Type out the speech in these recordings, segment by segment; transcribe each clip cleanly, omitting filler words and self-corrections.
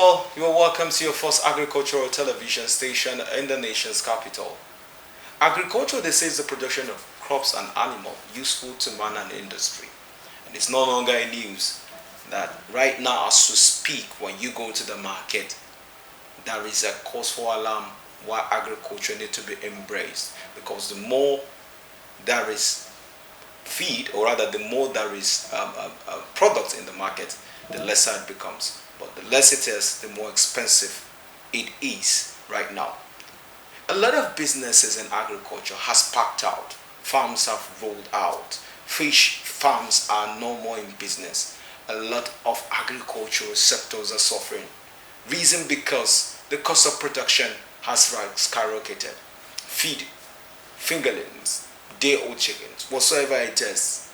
Well, you're welcome to your first agricultural television station in the nation's capital. Agriculture, they say, is the production of crops and animals useful to man and industry. And it's no longer a news that right now, as we speak, when you go to the market, there is a cause for alarm why agriculture need to be embraced. Because the more there is feed, or rather, the more there is product in the market, the lesser it becomes. But the less it is, the more expensive it is right now. A lot of businesses in agriculture has packed out. Farms have rolled out. Fish farms are no more in business. A lot of agricultural sectors are suffering. Reason because the cost of production has skyrocketed. Feed, fingerlings, day-old chickens, whatsoever it is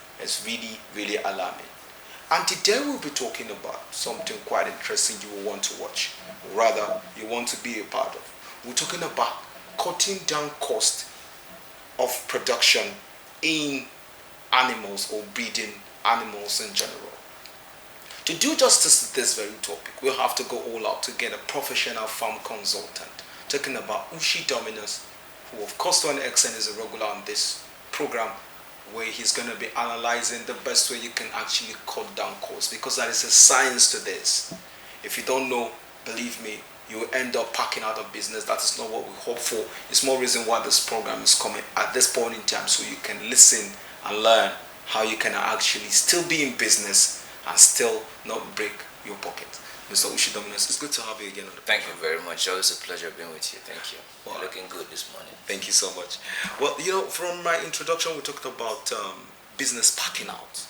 really, really alarming. And today we'll be talking about something quite interesting you will want to watch, or rather you want to be a part of. We're talking about cutting down cost of production in animals or breeding animals in general. To do justice to this very topic, we'll have to go all out to get a professional farm consultant, talking about Ushi Dominus, who of course to an extent is a regular on this program, where he's going to be analyzing the best way you can actually cut down costs, because there is a science to this. If you don't know, believe me, you will end up packing out of business. That is not what we hope for. It's more reason why this program is coming at this point in time, so you can listen and learn how you can actually still be in business and still not break your pocket. Mr. Ushi Dominus, it's good to have you again on the Thank you very much. Always a pleasure being with you. Thank you. Wow. You're looking good this morning. Thank you so much. Well, from my introduction, we talked about business packing out.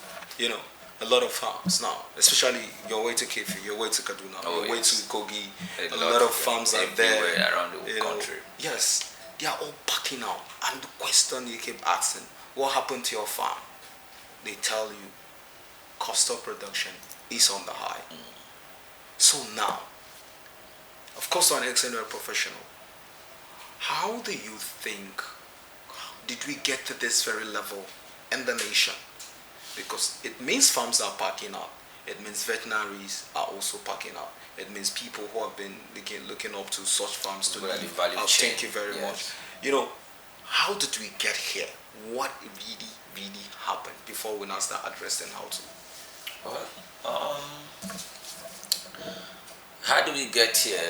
A lot of farms now, especially your way to Kefi, your way to Kaduna, your way to Kogi, a lot of farms are there around the country. Yes, they are all packing out. And the question you keep asking, what happened to your farm? They tell you, cost of production is on the high. So now, of course, to an extent, you're a professional. How do you think did we get to this very level in the nation? Because it means farms are packing up. It means veterinaries are also packing up. It means people who have been looking up to such farms to the value chain. Thank you very much. How did we get here? What really, really happened before we now start addressing how to? Well, how do we get here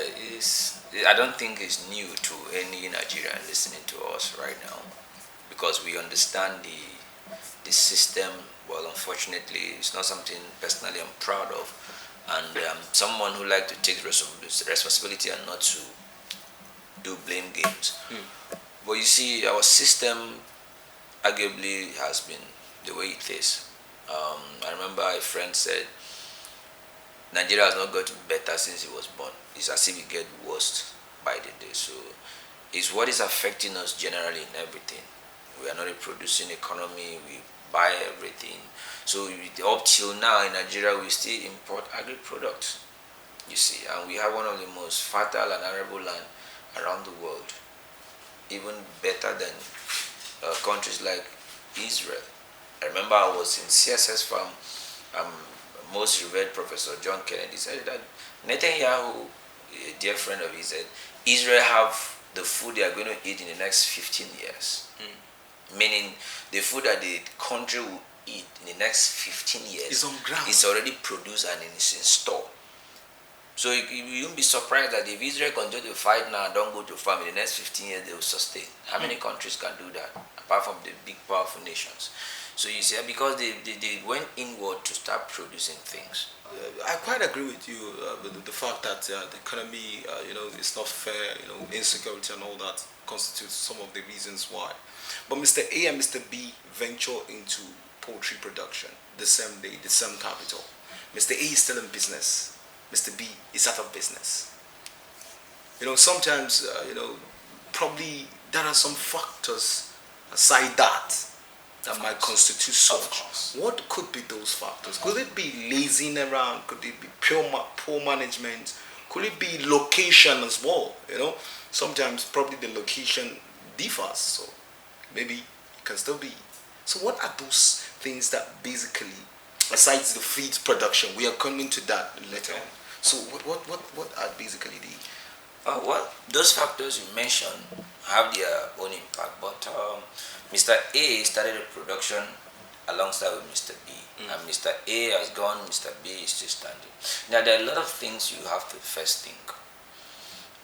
I don't think it's new to any Nigerian listening to us right now, because we understand the system. Well, unfortunately, it's not something personally I'm proud of, and someone who like to take responsibility and not to do blame games. But you see, our system arguably has been the way it is. I remember a friend said, Nigeria has not gotten better since it was born. It's as if it gets worse by the day. So it's what is affecting us generally in everything. We are not a producing economy. We buy everything. So up till now in Nigeria, we still import agri-products. You see, and we have one of the most fertile and arable land around the world, even better than countries like Israel. I remember I was in CSS farm. Most revered Professor John Kennedy said that Netanyahu, a dear friend of his, said Israel have the food they are going to eat in the next 15 years. Meaning the food that the country will eat in the next 15 years is on ground. It's already produced and it's in store. So you won't be surprised that if Israel continue to fight now and don't go to farm, in the next 15 years they will sustain. How many countries can do that apart from the big powerful nations? So you see, because they went inward to start producing things. I quite agree with you with the fact that the economy, is not fair. Insecurity and all that constitutes some of the reasons why. But Mr. A and Mr. B venture into poultry production the same day, the same capital. Mr. A is still in business. Mr. B is out of business. Sometimes, probably there are some factors aside that might constitute such. What could be those factors? Could it be lazing around? Could it be poor management? Could it be location as well? Sometimes probably the location differs, so maybe it can still be. So what are those things that basically, besides the feed production, we are coming to that later on. So what are basically the... Well, those factors you mentioned have their own impact, but Mr. A started a production alongside with Mr. B, and Mr. A has gone, Mr. B is still standing. Now, there are a lot of things you have to first think.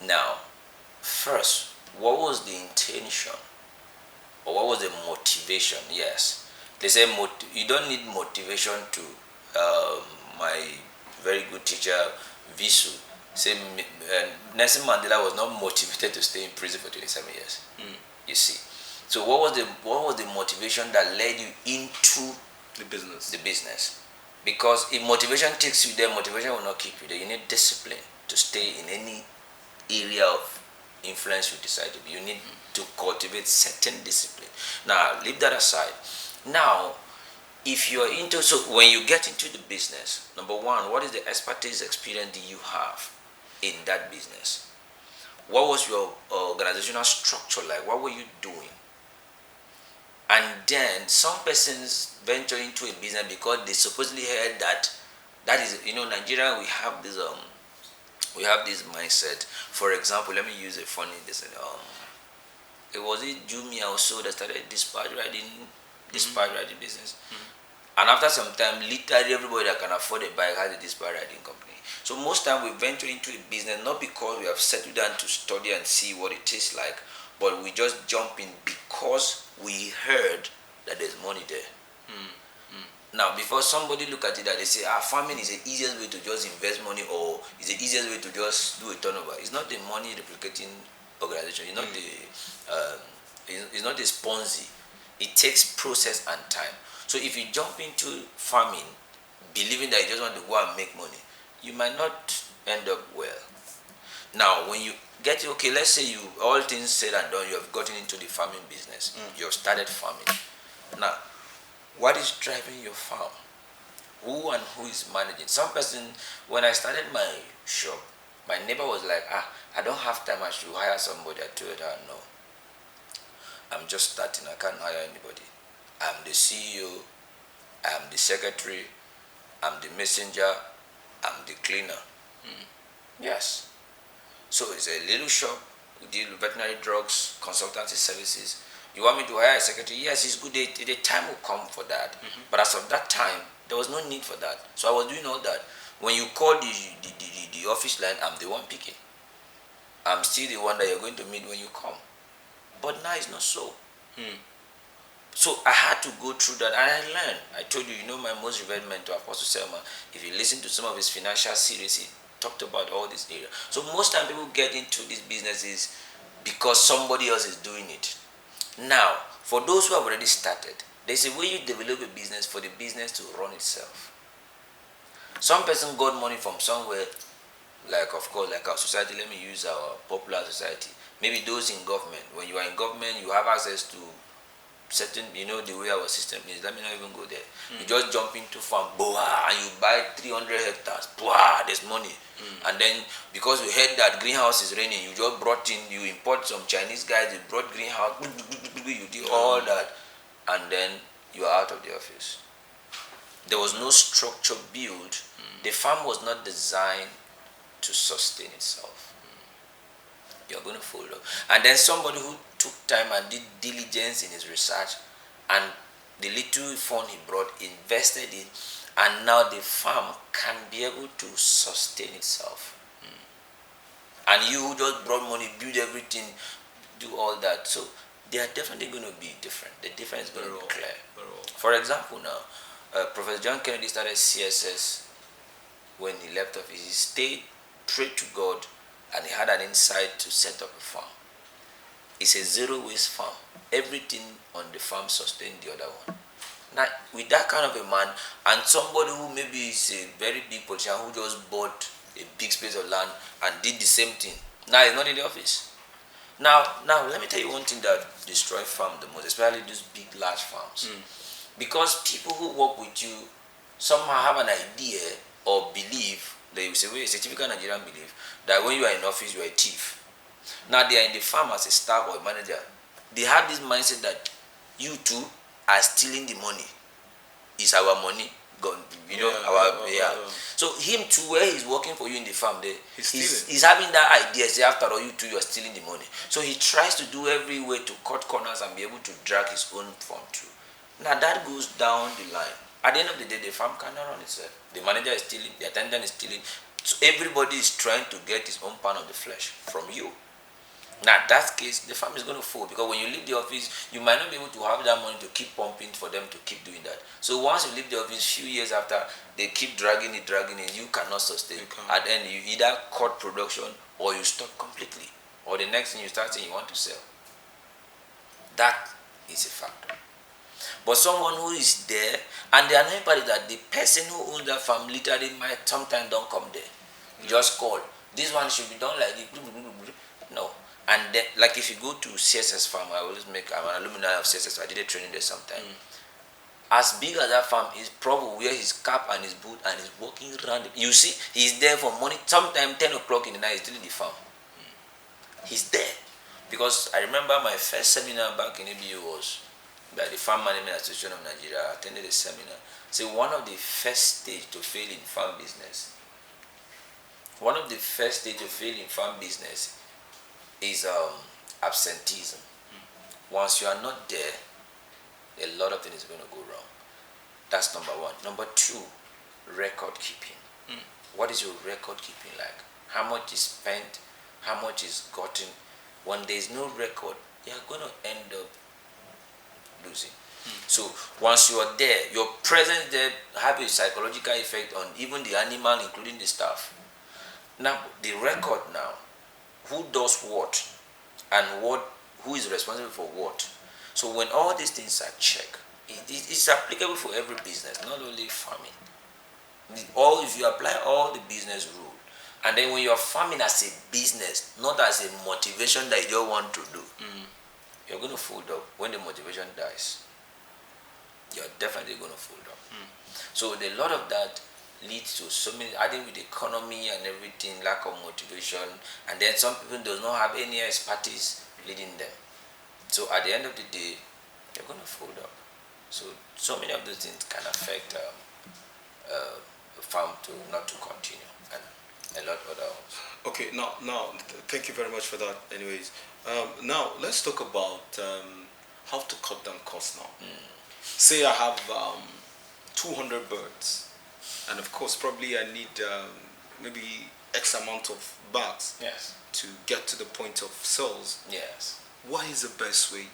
Now, first, what was the intention, or what was the motivation? Yes, they say you don't need motivation to. My very good teacher, Visu, say Nelson Mandela was not motivated to stay in prison for 27 years. You see, so what was the motivation that led you into The business. the business? Because if motivation takes you there, motivation will not keep you there. You need discipline to stay in any area of influence you decide to be. You need to cultivate certain discipline. Now, leave that aside. Now, if you're into, so when you get into the business, number one, what is the expertise, experience do you have in that business? What was your organizational structure like? What were you doing? And then some persons venture into a business because they supposedly heard that is, Nigeria, we have this mindset. For example, let me use a funny this. It was Jumia also that started dispatch riding business. And after some time, literally everybody that can afford a bike has a dispatch riding company. So most time we venture into a business not because we have settled down to study and see what it is like, but we just jump in because we heard that there's money there. Now, before somebody look at it and they say, farming is the easiest way to just invest money, or is the easiest way to just do a turnover. It's not the money replicating organization. It's not it's not a Ponzi. It takes process and time. So if you jump into farming, believing that you just want to go and make money, you might not end up well. Now, when you get, okay, let's say you, all things said and done, you have gotten into the farming business. You have started farming. Now, what is driving your farm? Who and who is managing? Some person, when I started my shop, my neighbor was like, I don't have time, I should hire somebody. I told her, no. I'm just starting, I can't hire anybody. I'm the CEO, I'm the secretary, I'm the messenger, I'm the cleaner. Yes. So it's a little shop, we deal with veterinary drugs, consultancy services. You want me to hire a secretary? Yes, it's good. The time will come for that. But as of that time, there was no need for that. So I was doing all that. When you call the office line, I'm the one picking. I'm still the one that you're going to meet when you come. But now it's not so. So I had to go through that, and I learned. I told you, my most revered mentor, Apostle Selma, if you listen to some of his financial series, he talked about all this area. So most time people get into these businesses because somebody else is doing it. Now, for those who have already started, there's a way you develop a business for the business to run itself. Some person got money from somewhere, like of course, like our society. Let me use our popular society. Maybe those in government. When you are in government, you have access to certain, the way our system is. Let me not even go there. You just jump into farm, and you buy 300 hectares. There's money. And then because you heard that greenhouse is raining, you just brought in, you import some Chinese guys, they brought greenhouse, you did all that, and then you are out of the office. There was no structure built. The farm was not designed to sustain itself. You're going to follow. And then somebody who took time and did diligence in his research, and the little fund he brought, invested it, and now the farm can be able to sustain itself. And you who just brought money, build everything, do all that. So they are definitely going to be different. The difference is going to be clear. For example, now, Professor John Kennedy started CSS when he left office. He stayed, prayed to God, and he had an insight to set up a farm. It's a zero-waste farm. Everything on the farm sustained the other one. Now, with that kind of a man, and somebody who maybe is a very big politician who just bought a big space of land and did the same thing, now he's not in the office. Now, let me tell you one thing that destroys farm the most, especially these big, large farms. Because people who work with you somehow have an idea or believe, they say, it's a typical Nigerian belief, that when you are in office, you are a thief. Now they are in the farm as a staff or a manager. They have this mindset that you too are stealing the money. It's our money. gone. Yeah. So him too, where he's working for you in the farm, there, He's he's having that idea. Say after all, you two, you're stealing the money. So he tries to do every way to cut corners and be able to drag his own farm through. Now that goes down the line. At the end of the day, the farm cannot run itself. The manager is stealing, the attendant is stealing. So everybody is trying to get his own pound of the flesh from you. Now that case, the farm is going to fall, because when you leave the office, you might not be able to have that money to keep pumping for them to keep doing that. So once you leave the office, few years after, they keep dragging it, you cannot sustain. At the end, you either cut production or you stop completely. Or the next thing you start saying you want to sell. That is a factor. But someone who is there, and the annoying part is that the person who owns that farm literally might sometimes don't come there. Just call. This one should be done like this. No. And then, like if you go to CSS farm, I'm an alumni of CSS, I did a training there sometime. As big as that farm is, probably wear his cap and his boot and he's walking around. You see, he's there for morning, sometime 10 o'clock in the night, he's still in the farm. He's there. Because I remember my first seminar back in ABU was by the Farm Management Association of Nigeria. I attended a seminar. So one of the first stage to fail in farm business, is absenteeism. Once you are not there, a lot of things are going to go wrong. That's number one. Number two, record keeping. What is your record keeping like? How much is spent? How much is gotten? When there is no record, you are going to end up losing. So once you are there, your presence there have a psychological effect on even the animal, including the staff. Now, the record now, who does what and who is responsible for what. So when all these things are checked, it's applicable for every business, not only farming. If you apply all the business rules, and then when you're farming as a business, not as a motivation that you don't want to do, you're going to fold up. When the motivation dies, you're definitely going to fold up. So a lot of that leads to so many, adding with the economy and everything, lack of motivation, and then some people do not have any expertise leading them. So at the end of the day, you're going to fold up. So many of those things can affect the farm to not to continue, and a lot of other. Okay, now, thank you very much for that. Anyways, now let's talk about how to cut down costs now. Say I have 200 birds, and of course, probably I need maybe X amount of bags to get to the point of sales. What is the best way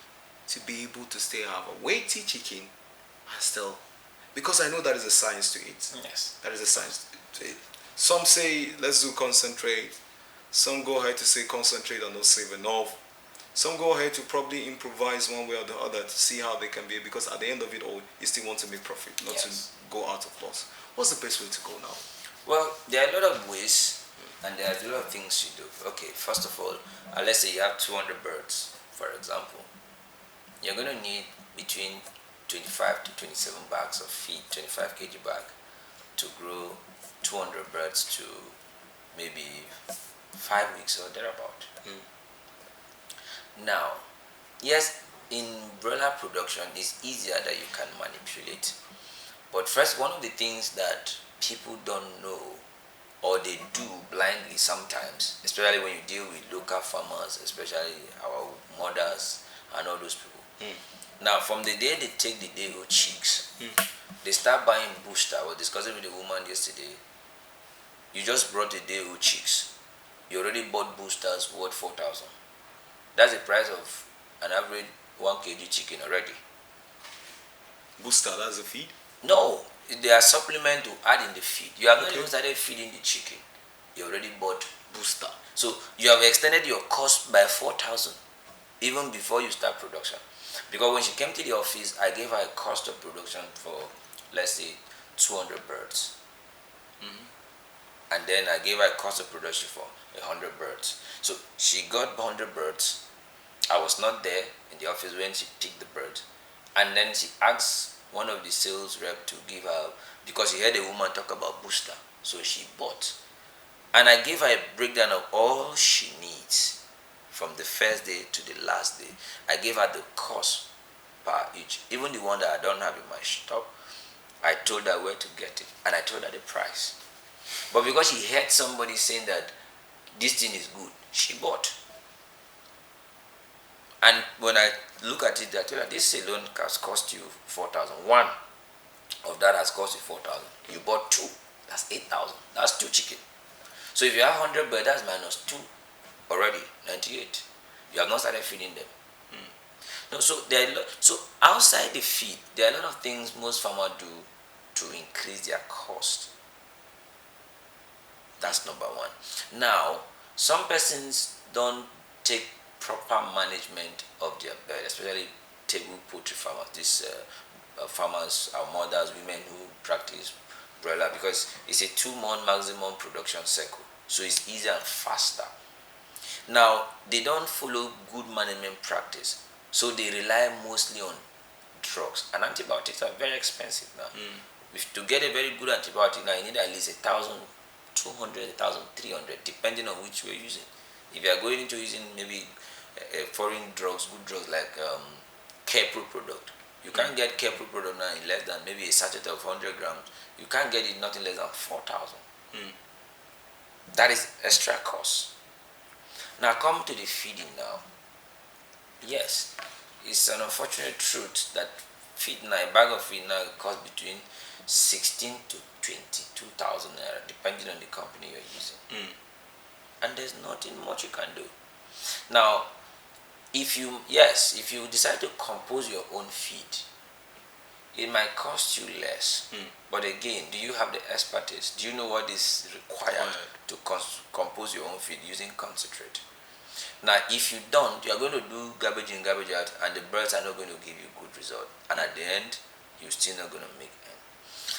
to be able to stay have a weighty chicken and still? Because I know that is a science to it. That is a science to it. Some say let's do concentrate. Some go ahead to say concentrate and not save enough. Some go ahead to probably improvise one way or the other to see how they can be, because at the end of it all, you still want to make profit, not to go out of loss. What's the best way to go now? Well, there are a lot of ways, and there are a lot of things you do. Okay, first of all, let's say you have 200 birds, for example. You're going to need between 25 to 27 bags of feed, 25 kg bag, to grow 200 birds to maybe 5 weeks or thereabout. Now, yes, in broiler production, it's easier that you can manipulate. But first, one of the things that people don't know, or they do blindly sometimes, especially when you deal with local farmers, especially our mothers and all those people. Now, from the day they take the day-old chicks, they start buying booster. I was discussing with a woman yesterday. You just brought the day-old chicks. You already bought boosters worth 4,000. That's the price of an average 1 kg chicken already. Booster, that's the feed? No, they are supplement to add in the feed. You have not even started feeding the chicken. You already bought booster. So you have extended your cost by 4,000 even before you start production. Because when she came to the office, I gave her a cost of production for, let's say, 200 birds. And then I gave her a cost of production for 100 birds. So she got 100 birds. I was not there in the office when she picked the bird. And then she asked one of the sales rep to give her, because she heard a woman talk about booster. So she bought. And I gave her a breakdown of all she needs from the first day to the last day. I gave her the cost per each. Even the one that I don't have in my stock, I told her where to get it, and I told her the price. But because she heard somebody saying that this thing is good, she bought. And when I look at it, I told her this alone has cost you 4,000. One of that has cost you 4,000. You bought two, that's 8,000. That's two chicken. So if you have 100 birds, that's minus two already, 98. You have not started feeding them. No, so so outside the feed, there are a lot of things most farmers do to increase their cost. That's number one. Now, some persons don't take proper management of their bird, especially table poultry farmers. These farmers are mothers, women who practice broiler, because it's a 2-month maximum production cycle, so it's easier and faster. Now, they don't follow good management practice, so they rely mostly on drugs. And antibiotics are very expensive now. If to get a very good antibiotic now, you need at least 1,200, 1,300, depending on which you're using. If you are going into using maybe foreign drugs, good drugs like Kepro product, you can't get Kepro product now in less than maybe a sachet of 100 grams. You can't get it nothing less than 4,000. That is extra cost. Now come to the feeding now. Yes, it's an unfortunate truth that feed now, a bag of feed now costs between 16 to 22,000 naira, depending on the company you're using. And there's nothing much you can do. Now, if you decide to compose your own feed, it might cost you less. But again, do you have the expertise? Do you know what is required to compose your own feed using concentrate? Now, if you don't, you are going to do garbage in, garbage out, and the birds are not going to give you good result. And at the end, you're still not going to make end.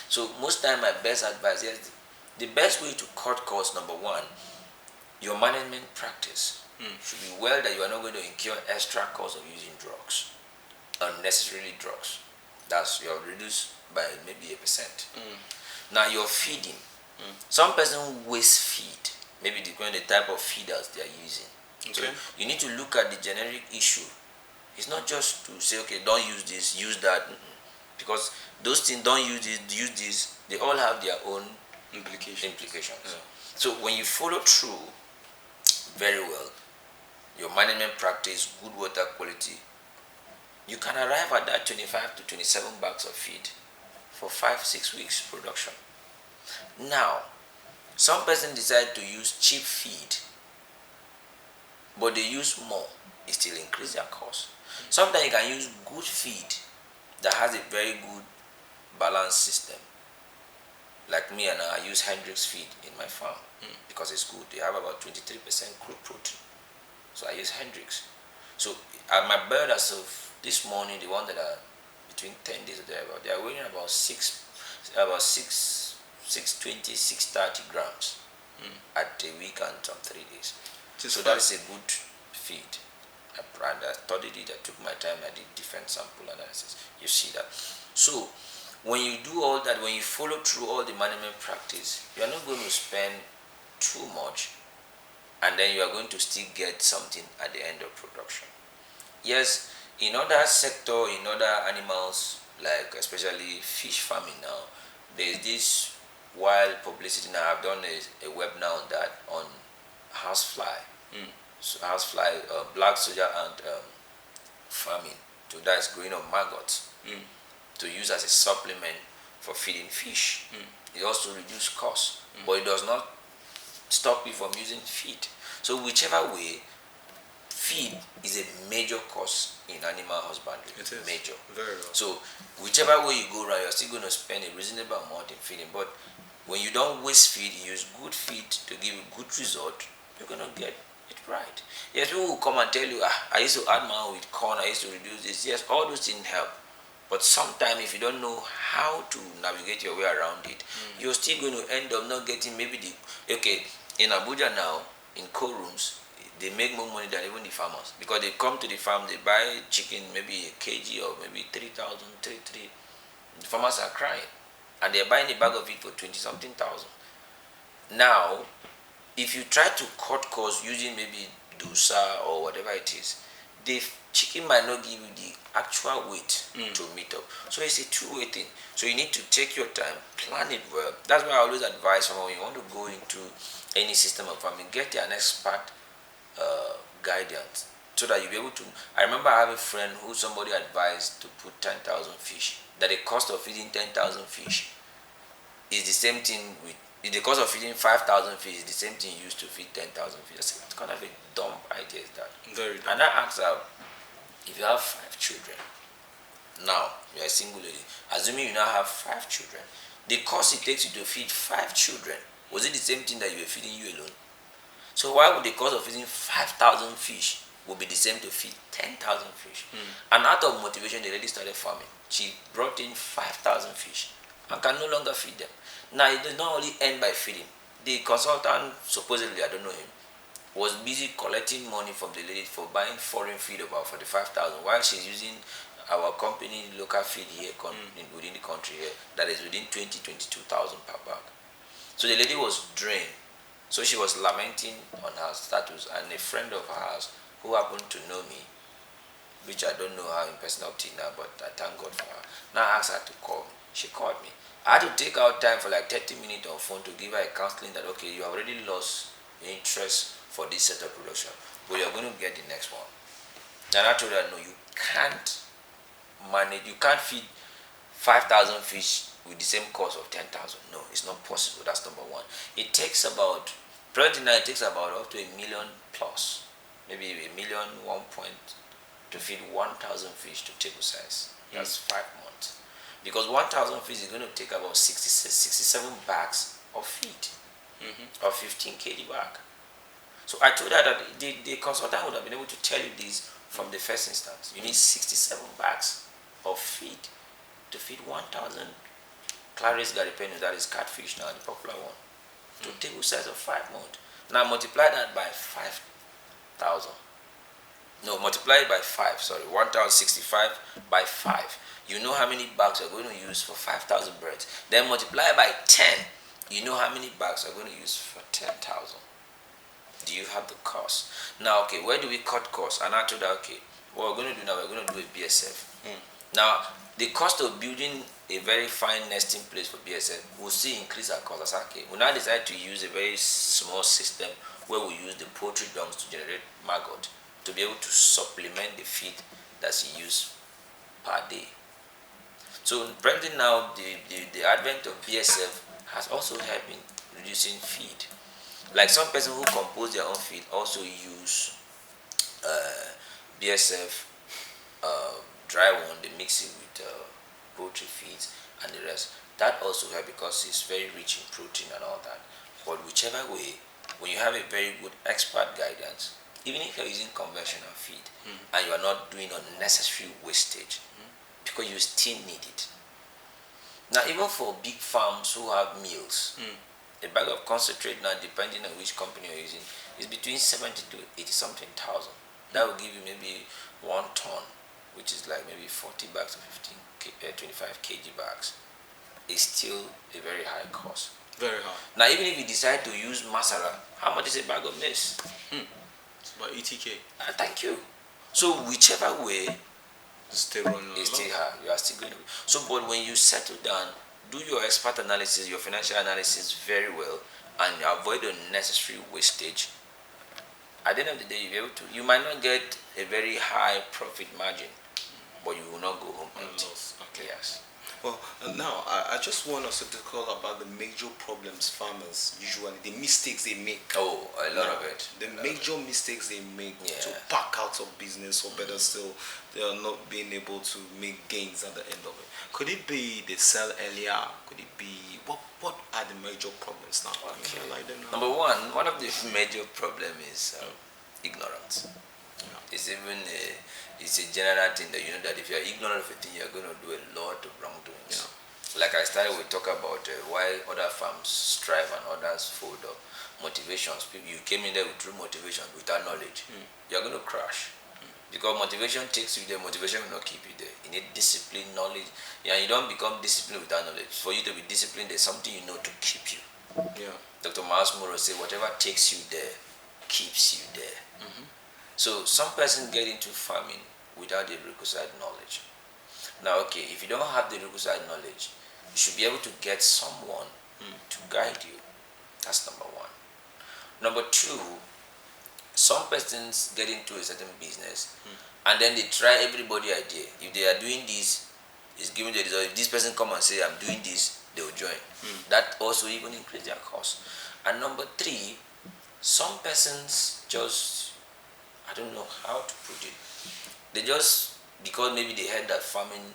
So most time, my best advice is the best way to cut costs. Number one, your management practice should be well that you are not going to incur extra cost of using drugs, unnecessarily drugs. That's you're reduced by maybe 1%. Now your feeding. Some person waste feed, maybe depending on the type of feeders they are using. Okay. So you need to look at the generic issue. It's not just to say, okay, don't use this, use that, because those things, don't use this, use this, they all have their own implications. So when you follow through very well, your management practice, good water quality, you can arrive at that 25 to 27 bags of feed for 5-6 weeks production. Now, some person decide to use cheap feed, but they use more, it still increase their cost. Sometimes you can use good feed that has a very good balanced system. Like me, and I use Hendrix feed in my farm because it's good. They have about 23% crude protein, so I use Hendrix. So my bird, as of this morning, the one that are between 10 days or thereabout, they are weighing about 620, 630 grams at a week and some 3 days. So that is a good feed. I studied it, I took my time, I did different sample analysis. You see that. So when you do all that, when you follow through all the management practice, you are not going to spend too much, and then you are going to still get something at the end of production. Yes, in other sector, in other animals, like especially fish farming now, there is this wild publicity. Now I've done a webinar on that, on housefly. So housefly, black soldier ant farming. So that is growing on maggots to use as a supplement for feeding fish. It also reduces cost, but it does not stop you from using feed. So whichever way, feed is a major cost in animal husbandry. It is major. Very well. So whichever way you go around, you're still going to spend a reasonable amount in feeding. But when you don't waste feed, you use good feed to give you good result, you're going to get it right. Yes, people will come and tell you, I used to add my own with corn, I used to reduce this. Yes, all those things help. But sometimes if you don't know how to navigate your way around it, you're still going to end up not getting maybe in Abuja now, in cold rooms, they make more money than even the farmers, because they come to the farm, they buy chicken, maybe a kg or maybe 3,000, 3. The farmers are crying, and they're buying a bag of it for 20-something thousand. Now, if you try to cut costs using maybe Dusa or whatever it is, the chicken might not give you the actual weight to meet up. So it's a two-way thing. So you need to take your time, plan it well. That's why I always advise someone when you want to go into any system of farming, get an expert guidance so that you'll be able to. I remember I have a friend who somebody advised to put 10,000 fish. That the cost of feeding 10,000 fish is the same thing with the cost of feeding 5,000 fish is the same thing used to feed 10,000 fish. I said, what kind of a dumb idea is that? Very dumb. And I asked her, if you have 5 children, now you're a single lady, assuming you now have 5 children, the cost it takes you to feed 5 children, was it the same thing that you were feeding you alone? So why would the cost of feeding 5,000 fish would be the same to feed 10,000 fish? And out of motivation, the lady started farming. She brought in 5,000 fish and can no longer feed them. Now, it does not only end by feeding. The consultant, supposedly, I don't know him, was busy collecting money from the lady for buying foreign feed about 45,000, while she's using our company local feed here within the country here that is within 22,000 per bag. So the lady was drained. So she was lamenting on her status, and a friend of hers who happened to know me, which I don't know her in personal up till now, but I thank God for her. Now I asked her to call me. She called me. I had to take out time for like 30 minutes on phone to give her a counseling that, okay, you have already lost interest for this set of production, but you're going to get the next one. And I told her, no, you can't manage, you can't feed 5,000 fish with the same cost of 10,000. No, it's not possible. That's number one. It takes about, presently now, it takes about up to $1 million plus, maybe $1 million, 1 point, to feed 1,000 fish to table size. That's 5 months. Because 1,000 fish is going to take about 67 bags of feed, or 15 kg bag. So I told her that the consultant would have been able to tell you this from the first instance. You need 67 bags of feed to feed 1,000 Clarice Garipenus, that is catfish now, the popular one, to table size of 5 months. Now multiply that by 5,000. No, multiply it by 5, sorry, 1,065 by 5. You know how many bags you're going to use for 5,000 birds. Then multiply by 10. You know how many bags you're going to use for 10,000. Do you have the cost? Now, okay, where do we cut costs? And I told her, okay, what we're going to do now, we're going to do a BSF. Now, the cost of building a very fine nesting place for BSF will still increase our cost. I said, okay, we now decide to use a very small system where we use the poultry dungs to generate maggot to be able to supplement the feed that's used per day. So presently now, the advent of BSF has also helped in reducing feed. Like some person who compose their own feed also use BSF dry one, they mix it with poultry feeds and the rest. That also helps because it's very rich in protein and all that. But whichever way, when you have a very good expert guidance, even if you're using conventional feed and you are not doing unnecessary wastage, because you still need it. Now, even for big farms who have mills, a bag of concentrate now, depending on which company you're using, is between 70 to 80 something thousand. That will give you maybe 1 ton, which is like maybe 40 bags or 25 kg bags. It's still a very high cost. Very high. Now, even if you decide to use masara, how much is a bag of maize? It's about 80k. Thank you. So whichever way, Still running it's along. still high. You are still going to. So, but when you settle down, do your expert analysis, your financial analysis very well, and avoid unnecessary wastage. At the end of the day, you'll be able to. You might not get a very high profit margin, but you will not go home empty. Loss. Okay. Yes. Well, now I just want us to talk about the major problems farmers usually, the mistakes they make. Oh, a lot of it. The major mistakes they make to Yeah. back out of business, or better still, they are not being able to make gains at the end of it. Could it be they sell earlier? Could it be what are the major problems now? Okay. I don't know. Number one of the major problem is ignorance. It's even it's a general thing that you know that if you are ignorant of a thing, you are going to do a lot of wrongdoings. Like I started, we talk about why other farms strive and others fold up. Motivations. You came in there with true motivation without knowledge. You are going to crash. Because motivation takes you there, motivation will not keep you there. You need discipline, knowledge. Yeah, you don't become disciplined without knowledge. For you to be disciplined, there's something you know to keep you. Yeah. Dr. Miles Monroe said, whatever takes you there, keeps you there. So some person get into farming without the requisite knowledge. Now, okay, if you don't have the requisite knowledge, you should be able to get someone to guide you. That's number one. Number two, some persons get into a certain business and then they try everybody idea. If they are doing this, it's giving the result. If this person come and say, I'm doing this, they will join. That also even increase their cost. And number three, some persons just, I don't know how to put it, they just, because maybe they heard that farming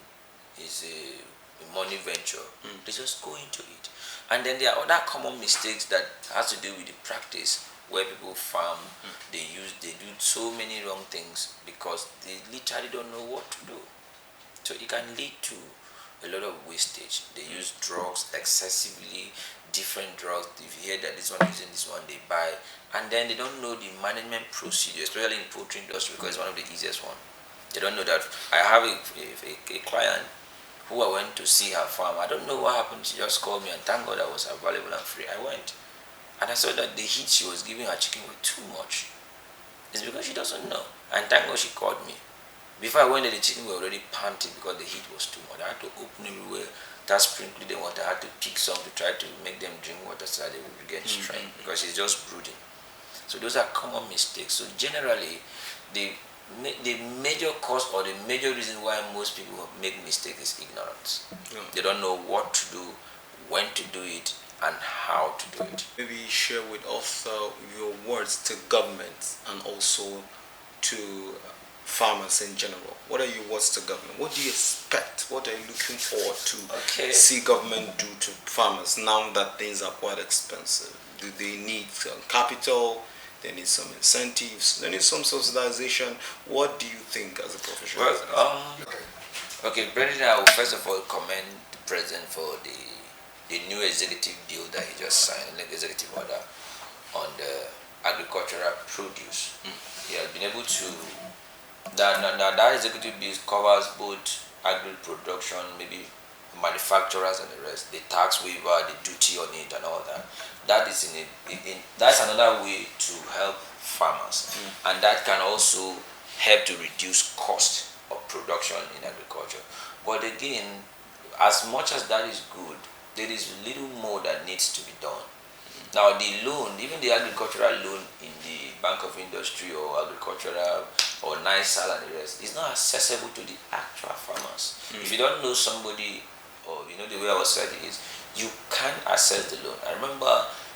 is a money venture, they just go into it. And then there are other common mistakes that has to do with the practice where people farm, they do so many wrong things because they literally don't know what to do. So it can lead to a lot of wastage. They use drugs excessively, different drugs. If you hear that this one is using this one, they buy, and then they don't know the management procedure, especially in poultry industry because it's one of the easiest one. They don't know that. I have a client who I went to see her farm. I don't know what happened. She just called me, and thank God I was available and free. I went, and I saw that the heat she was giving her chicken was too much. It's because she doesn't know. And thank God she called me. Before I went there, the chicken were already panting because the heat was too much. I had to open everywhere, start sprinkling them water. I had to pick some to try to make them drink water so that they would get strength because she's just brooding. So those are common mistakes. So generally, the major cause or the major reason why most people make mistakes is ignorance. They don't know what to do, when to do it, and how to do it. Maybe share with us your words to government and also to farmers in general. What are your words to government? What do you expect? What are you looking forward to see government do to farmers now that things are quite expensive? Do they need capital? They need some incentives. They need some subsidization. What do you think as a professional? Well, okay, Brendan, I will first of all commend the president for the new executive bill that he just signed, like executive order on the agricultural produce. He has been able to, that executive bill covers both agri production, maybe manufacturers and the rest, the tax waiver, the duty on it and all that. That is that's another way to help farmers, and that can also help to reduce cost of production in agriculture. But again, as much as that is good, there is little more that needs to be done. Now the loan, even the agricultural loan in the Bank of Industry or agricultural or NISAL and the rest, is not accessible to the actual farmers. If you don't know somebody, or you know the way I was saying is, you can't access the loan. I remember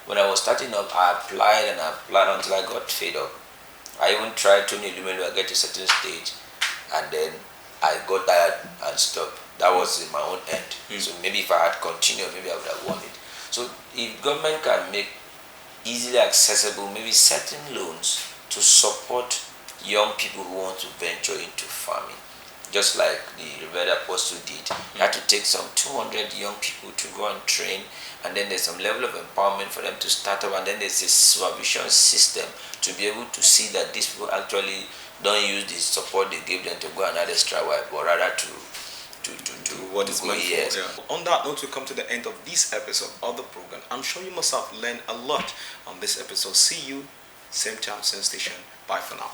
when I was starting up, I applied until I got fed up. I even tried Tony Lumelu, I get to a certain stage, and then I got tired and stopped. That was in my own end. So maybe if I had continued, maybe I would have won it. So if government can make easily accessible, maybe certain loans to support young people who want to venture into farming, just like the Revered Apostle did. You had to take some 200 young people to go and train, and then there's some level of empowerment for them to start up, and then there's a supervision system to be able to see that these people actually don't use the support they gave them to go and add extra work, but rather to do what is meant for. Yeah. On that note, we come to the end of this episode of the program. I'm sure you must have learned a lot on this episode. See you same time, same station. Bye for now.